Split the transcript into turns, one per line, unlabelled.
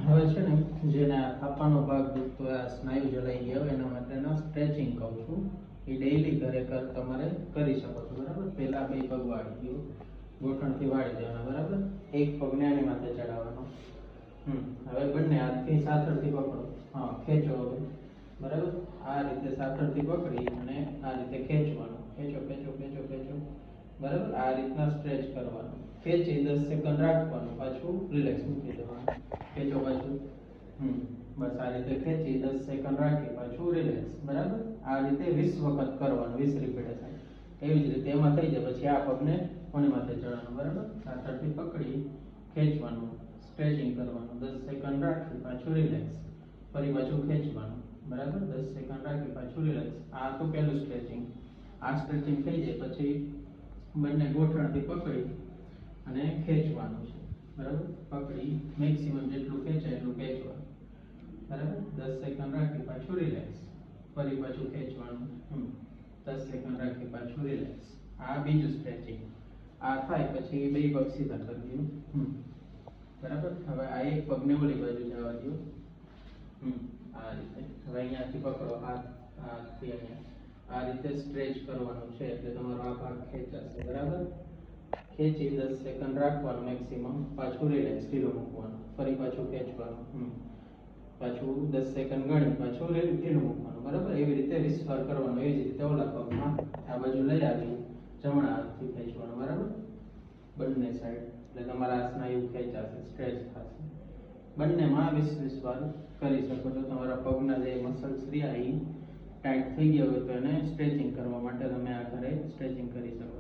હવે છે ને જેને થાપાનો ભાગ દુખતો હોય, આ સ્નાયુ જલાઈ ગયા હોય એના માટેના સ્ટ્રેચિંગ કહું છું. એ ડેઈલી ઘરે તમારે કરી શકો છો. બરાબર, પહેલા બે પગ વાળી દો, ગોઠણથી વાળી દેવાના. બરાબર, એક પગને આની માથે ચડાવવાનો. હવે બંને હાથથી સાથળથી પકડો. હા, ખેંચો હવે. બરાબર, આ રીતે સાથળથી પકડી અને આ રીતે ખેંચવાનું. ખેંચો ખેંચો ખેંચો ખેંચો. બરાબર, આ રીતના સ્ટ્રેચ કરવાનું. ખેંચી 10 સેકન્ડ રાખવાનું, પાછું રિલેક્સ મૂકી દેવાનું. ખેંચો પાછું. બસ આ રીતે ખેંચી 10 સેકન્ડ રાખી પાછું રિલેક્સ. બરાબર, આ રીતે 20 વખત કરવાનું, 20 રિપીટ થાય. એવી જ રીતે એમાં થઈ જાય પછી આ પગને કોની માથે ચડવાનું. બરાબર, સાથળથી પકડી ખેંચવાનું, સ્ટ્રેચિંગ કરવાનું, 10 સેકન્ડ રાખી પાછું રિલેક્સ. ફરી પાછું ખેંચવાનું. બરાબર, 10 સેકન્ડ રાખી પાછું રિલેક્સ. આ તો પહેલું સ્ટ્રેચિંગ. આ સ્ટ્રેચિંગ થઈ જાય પછી બંને ગોઠણથી પકડી અને ખેંચવાનું છે. બરાબર, પકડી મેક્સિમમ જેટલું ખેંચાય એટલું ખેંચવાનું. બરાબર, 10 સેકન્ડ રાખી પાછું રિલેક્સ. ફરી પાછું ખેંચવાનું. 10 સેકન્ડ રાખી પાછું રિલેક્સ. આ બીજું સ્ટ્રેચિંગ. આ થાય પછી બે પગ સીધા કરી દો. બરાબર, હવે આ એક પગને ઓલી બાજુ જવા દો. આ રીતે હવે અહીંયાથી પકડો, હાથથી અહીંયા આ રીતે સ્ટ્રેચ કરવાનું છે એટલે તમારો આ ભાગ ખેંચાશે. બરાબર, ખેંચી 10 સેકન્ડ રાખવાનું મેક્સિમમ, પાછું રિલેક્સ, ઢીલું મૂકવાનું. ફરી પાછું ખેંચવાનું. પાછું 10 સેકન્ડ ગણી પાછું ઢીલું મૂકવાનું. બરાબર, એવી રીતે 20 વાર કરવાનું. એવી જ રીતે ઓલા પગમાં આ બાજુ લઈ આવી જમણા હાથથી ખેંચવાનું. બરાબર, બંને સાઈડ એટલે તમારા આ સ્નાયુ ખેંચાશે, સ્ટ્રેચ થશે. બંનેમાં 20-20 વાર કરી શકો છો. તમારા પગના જે મસલ્સ રહ્યા એ ટાઈટ થઈ ગયા હોય તો એને સ્ટ્રેચિંગ કરવા માટે તમે આ ઘરે સ્ટ્રેચિંગ કરી શકો